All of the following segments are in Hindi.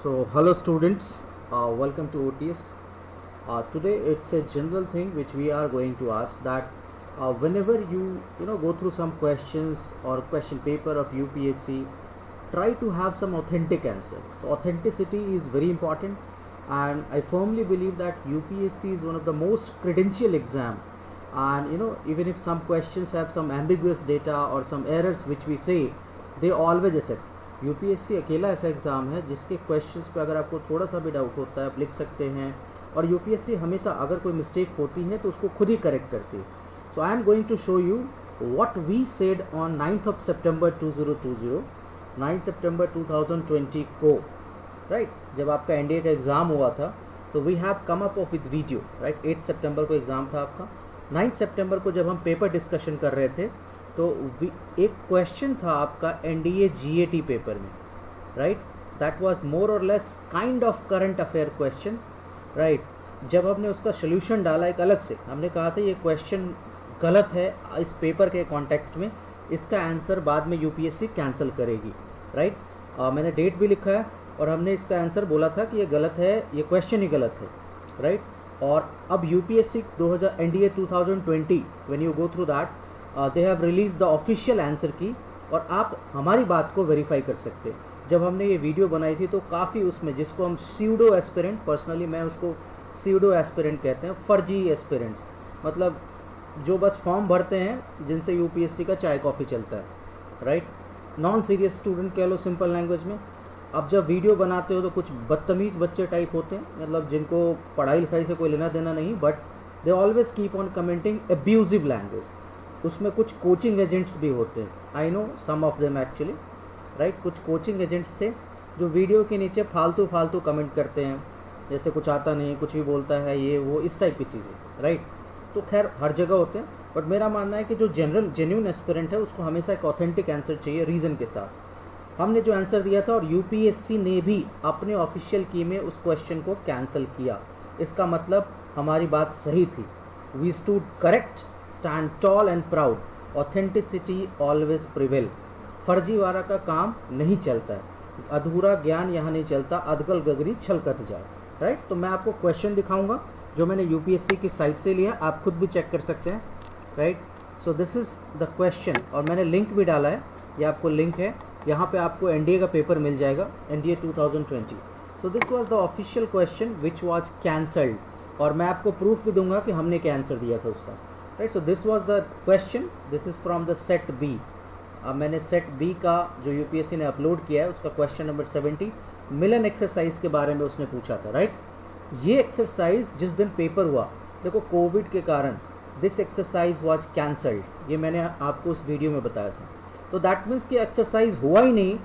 So, hello students, welcome to OTS. Today it's a general thing which we are going to ask that whenever you go through some questions or question paper of UPSC, try to have some authentic answer. So authenticity is very important, and I firmly believe that UPSC is one of the most credential exam. And even if some questions have some ambiguous data or some errors which we say, they always accept. UPSC अकेला ऐसा एग्ज़ाम है जिसके क्वेश्चंस पे अगर आपको थोड़ा सा भी डाउट होता है आप लिख सकते हैं, और यूपीएससी हमेशा अगर कोई मिस्टेक होती है तो उसको खुद ही करेक्ट करती है. So I am going to show you what we said on 9th September 2020, 9 सितंबर 2020 को, राइट, जब आपका एनडीए का एग्ज़ाम हुआ था. तो we have come up of with video, right. 8 सितंबर को एग्ज़ाम था आपका. 9 सितंबर को जब हम पेपर डिस्कशन कर रहे थे तो एक क्वेश्चन था आपका एनडीए जीएटी पेपर में, राइट. दैट वाज मोर और less kind of current affair question, right. जब हमने उसका सोल्यूशन डाला एक अलग से, हमने कहा था ये क्वेश्चन गलत है इस पेपर के कॉन्टेक्स्ट में, इसका आंसर बाद में यूपीएससी कैंसिल करेगी, राइट. मैंने डेट भी लिखा है और हमने इसका आंसर बोला था कि ये गलत है, ये क्वेश्चन ही गलत है, राइट. और अब UPSC 2000 NDA 2020 when you go through that they have release the official answer की, और आप हमारी बात को वेरीफाई कर सकते हैं. जब हमने ये वीडियो बनाई थी तो काफ़ी उसमें, जिसको हम सीडो एस्पिरेंट, पर्सनली मैं उसको सीडो एस्पिरेंट कहते हैं, फर्जी एस्पिरेंट्स, मतलब जो बस फॉर्म भरते हैं जिनसे यूपीएससी का चाय कॉफ़ी चलता है, राइट. नॉन सीरियस स्टूडेंट कह लो सिंपल लैंग्वेज में. अब जब वीडियो बनाते हो तो कुछ बदतमीज़ बच्चे टाइप होते हैं, मतलब जिनको पढ़ाई लिखाई से कोई लेना देना नहीं, but they always keep on commenting abusive language. उसमें कुछ कोचिंग एजेंट्स भी होते हैं, I know some of them actually, right. कुछ कोचिंग एजेंट्स थे जो वीडियो के नीचे फालतू फालतू कमेंट करते हैं, जैसे कुछ आता नहीं, कुछ भी बोलता है, ये वो इस टाइप की चीज़ें, राइट. तो खैर हर जगह होते हैं, बट मेरा मानना है कि जो जेन्युइन एस्पिरेंट है उसको हमेशा एक ऑथेंटिक आंसर चाहिए रीज़न के साथ. हमने जो आंसर दिया था और यूपीएससी ने भी अपने ऑफिशियल की में उस क्वेश्चन को कैंसिल किया, इसका मतलब हमारी बात सही थी. We stood correct, stand tall and proud, authenticity always prevail. फर्जीवाड़ा का काम नहीं चलता है, अधूरा ज्ञान यहाँ नहीं चलता, अदगल गगरी छलकत जाए, राइट. तो मैं आपको क्वेश्चन दिखाऊंगा जो मैंने यूपीएससी की साइट से लिया, आप खुद भी चेक कर सकते हैं, right. So this is the question, और मैंने लिंक भी डाला है, ये आपको लिंक है, यहाँ पे आपको एनडीए का पेपर मिल जाएगा, NDA 2020. So this was the official question which was cancelled, और मैं आपको प्रूफ भी दूंगा कि हमने क्या आंसर दिया था उसका, right. So this was the question, this is from the set B. अब मैंने सेट बी का जो यूपीएससी ने अपलोड किया है उसका क्वेश्चन नंबर 70 मिलन एक्सरसाइज के बारे में उसने पूछा था, राइट. ये एक्सरसाइज जिस दिन पेपर हुआ, देखो कोविड के कारण दिस एक्सरसाइज वाज कैंसल्ड, ये मैंने आपको उस वीडियो में बताया था. तो दैट मीन्स कि एक्सरसाइज हुआ ही नहीं,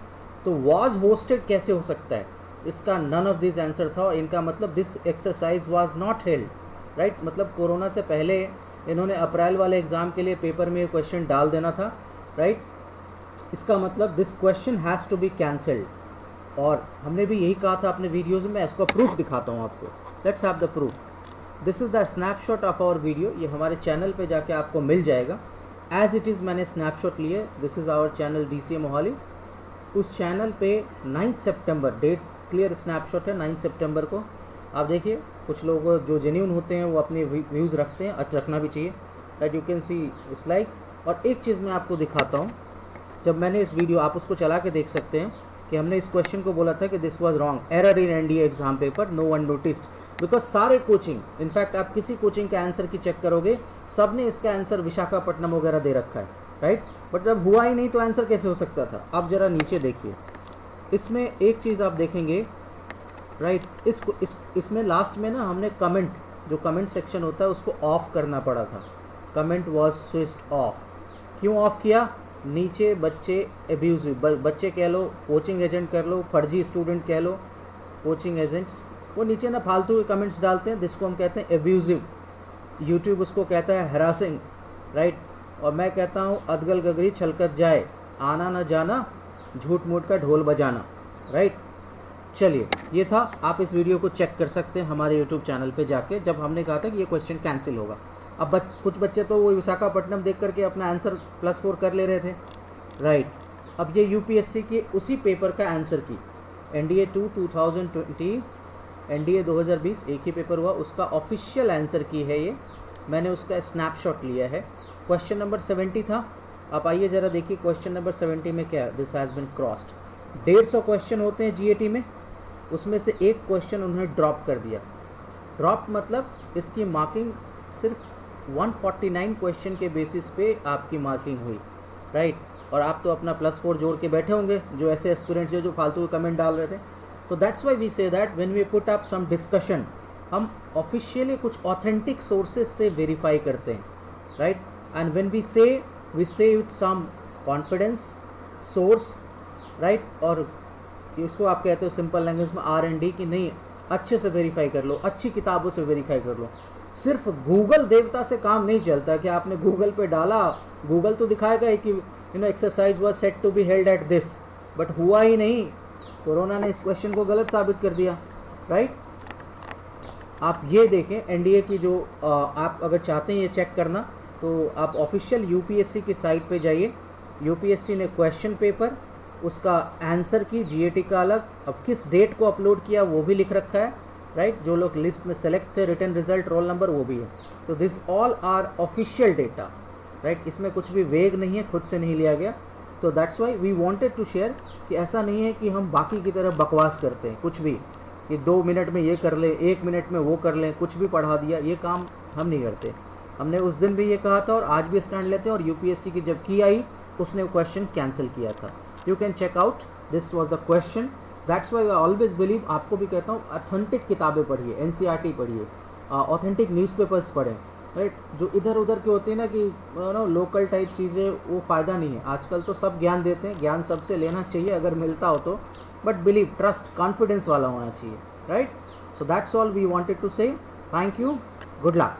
तो वाज होस्टेड कैसे हो सकता है, इसका नन ऑफ दिस आंसर था. इनका मतलब this exercise was not held, right. मतलब कोरोना से पहले इन्होंने अप्रैल वाले एग्ज़ाम के लिए पेपर में क्वेश्चन डाल देना था, राइट. इसका मतलब this question has to be cancelled, और हमने भी यही कहा था अपने वीडियोज़ में. इसका प्रूफ दिखाता हूँ आपको, let's have the proof. This is the snapshot of our video, ये हमारे चैनल पे जाके आपको मिल जाएगा. एज इट इज़ मैंने स्नैपशॉट लिए, this is our channel DCA Mohali. उस चैनल पे 9 सितंबर, डेट क्लियर स्नैपशॉट है, 9 सितंबर को. आप देखिए, कुछ लोग जो जेन्यून होते हैं वो अपने व्यूज़ रखते हैं, अच्छा रखना भी चाहिए, that you can see it's like. और एक चीज़ मैं आपको दिखाता हूँ, जब मैंने इस वीडियो, आप उसको चला के देख सकते हैं कि हमने इस क्वेश्चन को बोला था कि this was wrong, error in NDA exam paper, no one noticed, because सारे कोचिंग, इनफैक्ट आप किसी कोचिंग का आंसर की चेक करोगे, सब ने इसका आंसर विशाखापट्टनम वगैरह दे रखा है, राइट. बट जब हुआ ही नहीं तो आंसर कैसे हो सकता था. आप ज़रा नीचे देखिए, इसमें एक चीज़ आप देखेंगे, राइट. इसमें लास्ट में ना हमने कमेंट, जो कमेंट सेक्शन होता है उसको ऑफ करना पड़ा था. Comment was switched off. क्यों ऑफ किया? नीचे बच्चे एब्यूजिव, बच्चे कह लो, कोचिंग एजेंट कह लो, फर्जी स्टूडेंट कह लो, कोचिंग एजेंट्स, वो नीचे ना फालतू के कमेंट्स डालते हैं, जिसको हम कहते हैं एब्यूजिव. यूट्यूब उसको कहता है हैरासिंग, राइट. और मैं कहता हूँ अदगल गगरी छलकत जाए, आना ना जाना, झूठ मूठ का ढोल बजाना, राइट. चलिए, ये था, आप इस वीडियो को चेक कर सकते हैं हमारे यूट्यूब चैनल पे जाके, जब हमने कहा था कि ये क्वेश्चन कैंसिल होगा. अब कुछ बच्चे तो वो विशाखापट्टनम देख करके अपना आंसर +4 कर ले रहे थे, राइट. अब ये यूपीएससी के उसी पेपर का आंसर की, NDA 2 2020, NDA 2020 एक ही पेपर हुआ, उसका ऑफिशियल आंसर की है ये, मैंने उसका स्नैपशॉट लिया है। क्वेश्चन नंबर 70 था। आप आइए ज़रा देखिए क्वेश्चन नंबर 70 में क्या, this has been crossed. 150 question होते हैं GAT में, उसमें से एक क्वेश्चन उन्होंने ड्रॉप कर दिया। ड्रॉप मतलब इसकी मार्किंग सिर्फ 149 क्वेश्चन के बेसिस पे आपकी मार्किंग हुई, राइट। और आप तो अपना +4 जोड़ के बैठे होंगे, जो ऐसे एस्पिरेंट्स जो फालतू के कमेंट डाल रहे थे। तो that's why we say that when we put up some discussion, हम ऑफिशियली कुछ ऑथेंटिक सोर्सेज से वेरीफाई करते हैं, right. And when we say with some confidence source, right. और इसको आप कहते हो सिंपल लैंग्वेज में R&D की नहीं, अच्छे से वेरीफाई कर लो, अच्छी किताबों से वेरीफाई कर लो। सिर्फ गूगल देवता से काम नहीं चलता कि आपने गूगल पे डाला, गूगल तो दिखाएगा कि exercise was set to be held at this, but हुआ ही नहीं। कोरोना ने इस क्वेश्चन को गलत साबित कर दिया, राइट। आप ये देखें NDA की जो आप अगर चाहते हैं ये चेक करना, तो आप ऑफिशियल UPSC की साइट पे जाइए। UPSC ने क्वेश्चन पेपर, उसका आंसर की GAT का अलग, अब किस डेट को अपलोड किया वो भी लिख रखा है, राइट। जो लोग लिस्ट में सेलेक्ट थे, रिटन रिजल्ट, रोल नंबर, वो भी है। तो this all are official data, right. इसमें कुछ भी वेग नहीं है, खुद से नहीं लिया गया। तो that's why we wanted to share कि ऐसा नहीं है कि हम बाकी की तरह बकवास करते हैं कुछ भी, कि 2 मिनट में ये कर लें, 1 मिनट में वो कर लें, कुछ भी पढ़ा दिया, ये काम हम नहीं करते। हमने उस दिन भी ये कहा था और आज भी स्टैंड लेते हैं, और UPSC की जब की आई उसने क्वेश्चन कैंसिल किया था। You can check out, this was the question. That's why I always believe, आपको भी कहता हूँ, ऑथेंटिक किताबें पढ़िए, NCERT पढ़िए, ऑथेंटिक न्यूज़पेपर्स पढ़ें, राइट। जो इधर उधर के होते हैं ना कि लोकल टाइप चीज़ें, वो फ़ायदा नहीं है। आजकल तो सब ज्ञान देते हैं, ज्ञान सबसे लेना चाहिए अगर मिलता हो तो, बट बिलीव, ट्रस्ट, कॉन्फिडेंस वाला होना चाहिए, right. So that's all we wanted to say. Thank you, good luck.